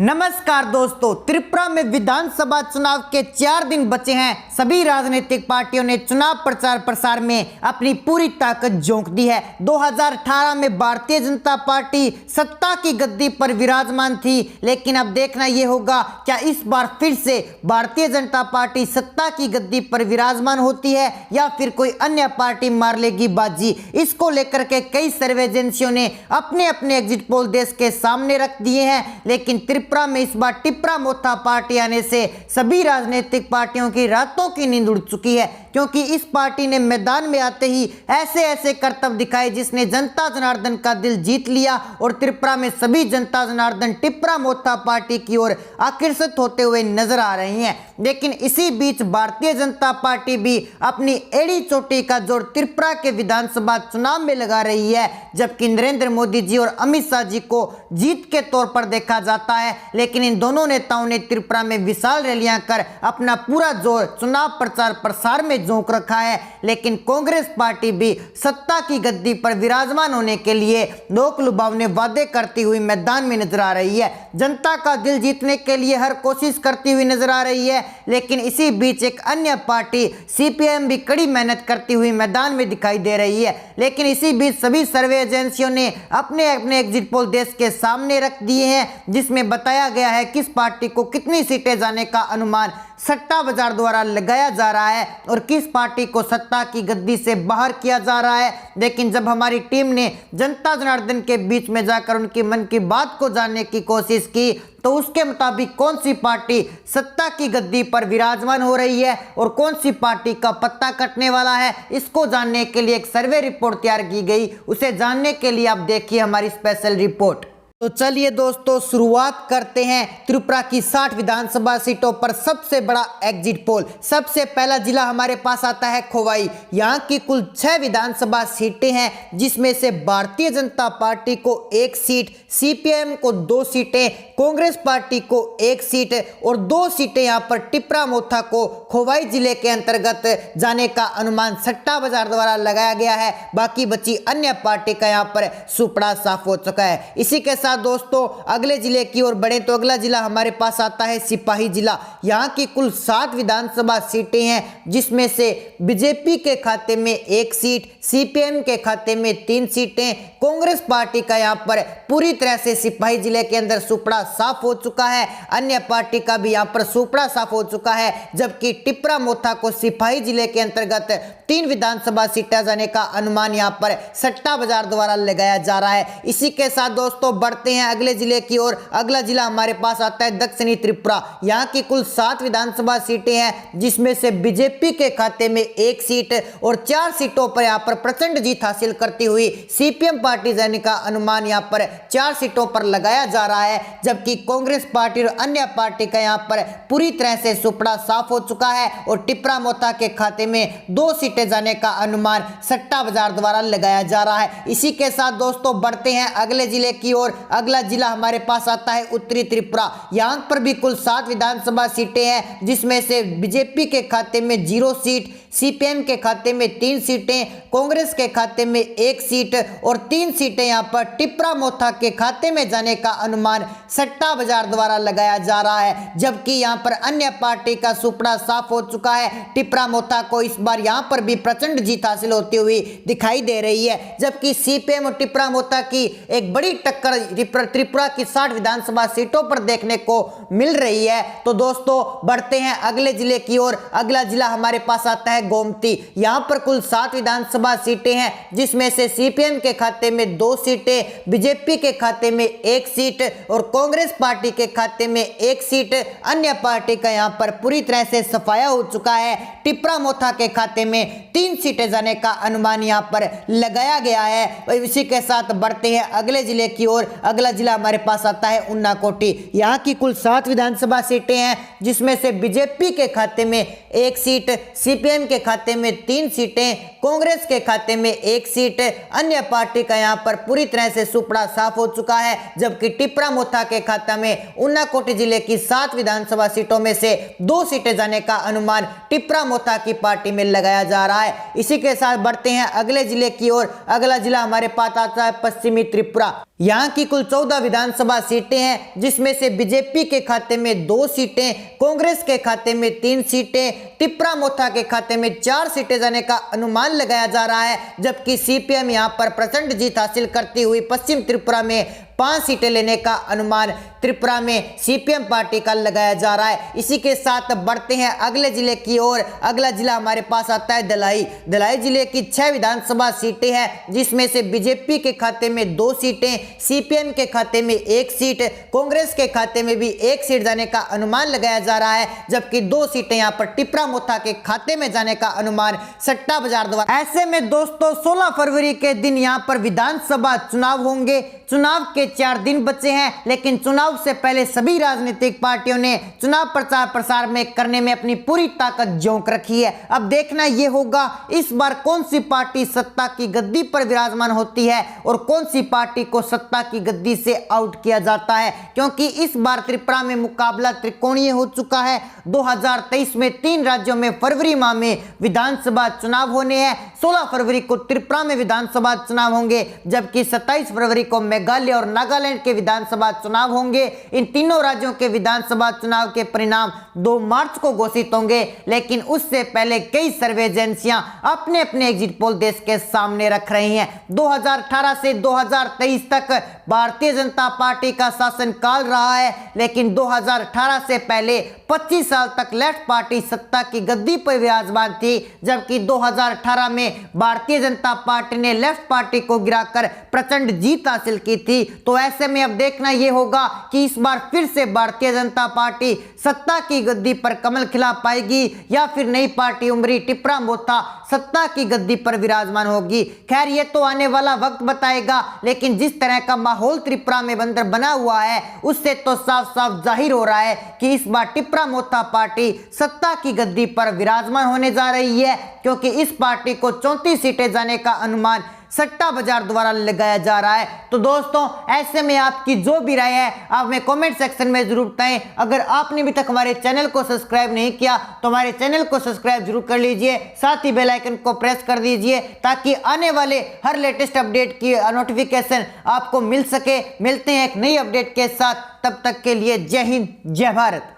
नमस्कार दोस्तों, त्रिपुरा में विधानसभा चुनाव के 4 दिन बचे हैं। सभी राजनीतिक पार्टियों ने चुनाव प्रचार प्रसार में अपनी पूरी ताकत झोंक दी है। 2018 में भारतीय जनता पार्टी सत्ता की गद्दी पर विराजमान थी, लेकिन अब देखना यह होगा क्या इस बार फिर से भारतीय जनता पार्टी सत्ता की गद्दी पर विराजमान होती है या फिर कोई अन्य पार्टी मार लेगी बाजी। इसको लेकर के कई सर्वे एजेंसियों ने अपने अपने एग्जिट पोल देश के सामने रख दिए हैं, लेकिन त्रिपुरा में इस बार टिप्रा मोथा पार्टी आने से सभी राजनीतिक पार्टियों की रातों की नींद उड़ चुकी है, क्योंकि इस पार्टी ने मैदान में आते ही ऐसे ऐसे करतब दिखाए जिसने जनता जनार्दन का दिल जीत लिया और त्रिपुरा में सभी जनता जनार्दन टिप्रा मोथा पार्टी की ओर आकर्षित होते हुए नजर आ रही हैं। लेकिन इसी बीच भारतीय जनता पार्टी भी अपनी एड़ी चोटी का जोर त्रिपुरा के विधानसभा चुनाव में लगा रही है, जबकि नरेंद्र मोदी जी और अमित शाह जी को जीत के तौर पर देखा जाता है, लेकिन इन दोनों नेताओं ने त्रिपुरा में विशाल रैलियां कर अपना पूरा जोर चुनाव प्रचार प्रसार में झोंक रखा है। लेकिन कांग्रेस पार्टी भी सत्ता की गद्दी पर विराजमान होने के लिए लोक लुभावने वादे करती हुई मैदान में नजर आ रही है। जनता का दिल जीतने के लिए हर कोशिश करती हुई नजर आ रही है, लेकिन इसी बीच एक अन्य पार्टी सीपीएम भी कड़ी मेहनत करती हुई मैदान में दिखाई दे रही है। लेकिन इसी बीच सभी सर्वे एजेंसियों ने अपने अपने एग्जिट पोल देश के सामने रख दिए हैं, जिसमें बताया गया है किस पार्टी को कितनी सीटें जाने का अनुमान सट्टा बाजार द्वारा लगाया जा रहा है और किस पार्टी को सत्ता की गद्दी से बाहर किया जा रहा है। लेकिन जब हमारी टीम ने जनता जनार्दन के बीच में जाकर उनकी मन की बात को जानने की कोशिश की, तो उसके मुताबिक कौन सी पार्टी सत्ता की गद्दी पर विराजमान हो रही है और कौन सी पार्टी का पत्ता कटने वाला है, इसको जानने के लिए एक सर्वे रिपोर्ट तैयार की गई। उसे जानने के लिए आप देखिए हमारी स्पेशल रिपोर्ट। तो चलिए दोस्तों, शुरुआत करते हैं त्रिपुरा की 60 विधानसभा सीटों पर सबसे बड़ा एग्जिट पोल। सबसे पहला जिला हमारे पास आता है खोवाई। यहाँ की कुल 6 विधानसभा सीटें हैं, जिसमें से भारतीय जनता पार्टी को 1 सीट, सीपीएम को 2 सीटें, कांग्रेस पार्टी को 1 सीट और 2 सीटें यहाँ पर टिप्रा मोथा को खोवाई जिले के अंतर्गत जाने का अनुमान सट्टा बाजार द्वारा लगाया गया है। बाकी बची अन्य पार्टी का यहाँ पर सुपड़ा साफ हो चुका है। इसी के साथ दोस्तों अगले जिले की ओर बढ़े तो अगला जिला हमारे पास आता है सिपाही जिला। यहाँ की कुल 7 विधानसभा सीटें हैं, जिसमें से बीजेपी के खाते में 1 सीट, सीपीएम के खाते में 3 सीटें, कांग्रेस पार्टी का यहाँ पर पूरी तरह से सिपाही जिले के अंदर सुपड़ा साफ हो चुका है। अन्य पार्टी का भी यहाँ पर सुपड़ा साफ हो चुका है, जबकि टिप्रा मोथा को सिपाही जिले के अंतर्गत 3 विधानसभा सीटें जाने का अनुमान यहाँ पर सट्टा बाजार द्वारा लगाया जा रहा है। इसी के साथ दोस्तों बढ़ते हैं अगले जिले की ओर। अगला जिला हमारे पास आता है दक्षिणी त्रिपुरा। यहाँ की कुल 7 विधानसभा सीटें हैं, जिसमें से बीजेपी के खाते में 1 सीट और 4 सीटों पर यहाँ पर प्रचंड जीत हासिल करती हुई सीपीएम पार्टी जाने का अनुमान यहाँ पर 4 सीटों पर लगाया जा रहा है, जबकि कांग्रेस पार्टी और अन्य पार्टी का यहाँ पर पूरी तरह से सुपड़ा साफ हो चुका है और टिप्रा मोथा के खाते में 2 सीटें जाने का अनुमान सट्टा बाजार द्वारा लगाया जा रहा है। इसी के साथ दोस्तों बढ़ते हैं अगले जिले की ओर। अगला जिला हमारे पास आता है उत्तरी त्रिपुरा। यहाँ पर भी कुल 7 विधानसभा सीटें हैं, जिसमें से बीजेपी के खाते में 0 सीट, सीपीएम के खाते में 3 सीटें, कांग्रेस के खाते में 1 सीट और 3 सीटें यहाँ पर टिप्रा मोथा के खाते में जाने का अनुमान सट्टा बाजार द्वारा लगाया जा रहा है, जबकि यहाँ पर अन्य पार्टी का सुपड़ा साफ हो चुका है। टिप्रा मोथा को इस बार यहाँ पर भी प्रचंड जीत हासिल होती हुई दिखाई दे रही है, जबकि सीपीएम और टिप्रा मोथा की एक बड़ी टक्कर त्रिपुरा की 60 विधानसभा सीटों पर देखने को मिल रही है। तो दोस्तों बढ़ते हैं अगले जिले की ओर। अगला जिला हमारे पास आता है गोमती। यहाँ पर कुल 7 विधानसभा सीटें हैं, जिसमें से सीपीएम के खाते में 2 सीटें, बीजेपी के खाते में 1 सीट और कांग्रेस पार्टी के खाते में 1 सीट। अन्य पार्टी का यहाँ पर पूरी तरह से सफाया हो चुका है। टिप्रा मोथा के खाते में 3 सीटें जाने का अनुमान यहाँ पर लगाया गया है। इसी के साथ बढ़ते हैं अगले जिले की ओर। अगला जिला हमारे पास आता है उन्नाकोटी। यहाँ की कुल 7 विधानसभा सीटें हैं, जिसमें से बीजेपी के खाते में 1 सीट, सीपीएम के खाते में 3 सीटें, कांग्रेस के खाते में 1 सीट। अन्य पार्टी का यहां पर पूरी तरह से सुपड़ा साफ हो चुका है, जबकि टिप्रा मोथा के खाता में उन्नाकोटी जिले की 7 विधानसभा सीटों में से 2 सीटें जाने का अनुमान टिप्रा मोथा की पार्टी में लगाया जा रहा है। इसी के साथ बढ़ते हैं अगले जिले की ओर। अगला जिला हमारे पास आता है पश्चिमी त्रिपुरा। यहाँ की कुल 14 विधानसभा सीटें हैं, जिसमें से बीजेपी के खाते में 2 सीटें, कांग्रेस के खाते में 3 सीटें, टिप्रा मोथा के खाते में 4 सीटें जाने का अनुमान लगाया जा रहा है, जबकि सीपीएम यहाँ पर प्रचंड जीत हासिल करती हुई पश्चिम त्रिपुरा में 5 सीटें लेने का अनुमान त्रिपुरा में सीपीएम पार्टी का लगाया जा रहा है। इसी के साथ बढ़ते हैं अगले जिले की ओर। अगला जिला हमारे पास आता है दलाई। दलाई जिले की 6 विधानसभा सीटें हैं, जिसमें से बीजेपी के खाते में 2 सीटें, सीपीएम के खाते में 1 सीट, कांग्रेस के खाते में भी 1 सीट जाने का अनुमान लगाया जा रहा है, जबकि 2 सीटें यहां पर टिप्रा मोथा के खाते में जाने का अनुमान सट्टा बाजार द्वारा। ऐसे में दोस्तों 16 फरवरी के दिन यहां पर विधानसभा चुनाव होंगे। चुनाव के 4 दिन बचे हैं, लेकिन चुनाव से पहले सभी राजनीतिक पार्टियों ने चुनाव प्रचार प्रसार में करने में अपनी पूरी ताकत झोंक रखी है। अब देखना यह होगा इस बार कौन सी पार्टी सत्ता की गद्दी पर विराजमान होती है और कौन सी पार्टी को सत्ता की गद्दी से आउट किया जाता है, क्योंकि इस बार त्रिपुरा में मुकाबला त्रिकोणीय हो चुका है। 2023 में 3 राज्यों में फरवरी माह में विधानसभा चुनाव होने हैं। 16 फरवरी को त्रिपुरा में विधानसभा चुनाव होंगे, जबकि 27 फरवरी को मेघालय और नागालैंड के विधानसभा चुनाव होंगे। इन तीनों राज्यों के विधानसभा चुनाव के परिणाम 2 मार्च को घोषित होंगे, लेकिन उससे पहले कई सर्वे एजेंसियां अपने अपने एग्जिट पोल देश के सामने रख रही हैं। 2018 से 2023 तक भारतीय जनता पार्टी का शासनकाल रहा है, लेकिन 2018 से पहले 25 साल तक लेफ्ट पार्टी सत्ता की गद्दी पर विराजमान थी, जबकि 2018 में भारतीय जनता पार्टी ने लेफ्ट पार्टी को गिराकर प्रचंड जीत हासिल की थी। तो ऐसे में अब देखना यह होगा कि इस बार फिर से भारतीय जनता पार्टी सत्ता की गद्दी पर कमल खिला पाएगी या फिर नई पार्टी उमरी टिप्रा मोथा सत्ता की गद्दी पर विराजमान होगी। खैर ये तो आने वाला वक्त बताएगा, लेकिन जिस तरह का माहौल त्रिपुरा में बंदर बना हुआ है उससे तो साफ साफ जाहिर हो रहा है कि इस बार टिप्रा मोथा पार्टी सत्ता की गद्दी पर विराजमान होने जा रही है, क्योंकि इस पार्टी को 34 सीटें जाने का अनुमान सट्टा बाजार द्वारा लगाया जा रहा है। तो दोस्तों ऐसे में आपकी जो भी राय है आप हमें कमेंट सेक्शन में जरूर बताएं। अगर आपने अभी तक हमारे चैनल को सब्सक्राइब नहीं किया तो हमारे चैनल को सब्सक्राइब जरूर कर लीजिए, साथ ही बेल आइकन को प्रेस कर दीजिए ताकि आने वाले हर लेटेस्ट अपडेट की नोटिफिकेशन आपको मिल सके। मिलते हैं एक नई अपडेट के साथ, तब तक के लिए जय हिंद जय भारत।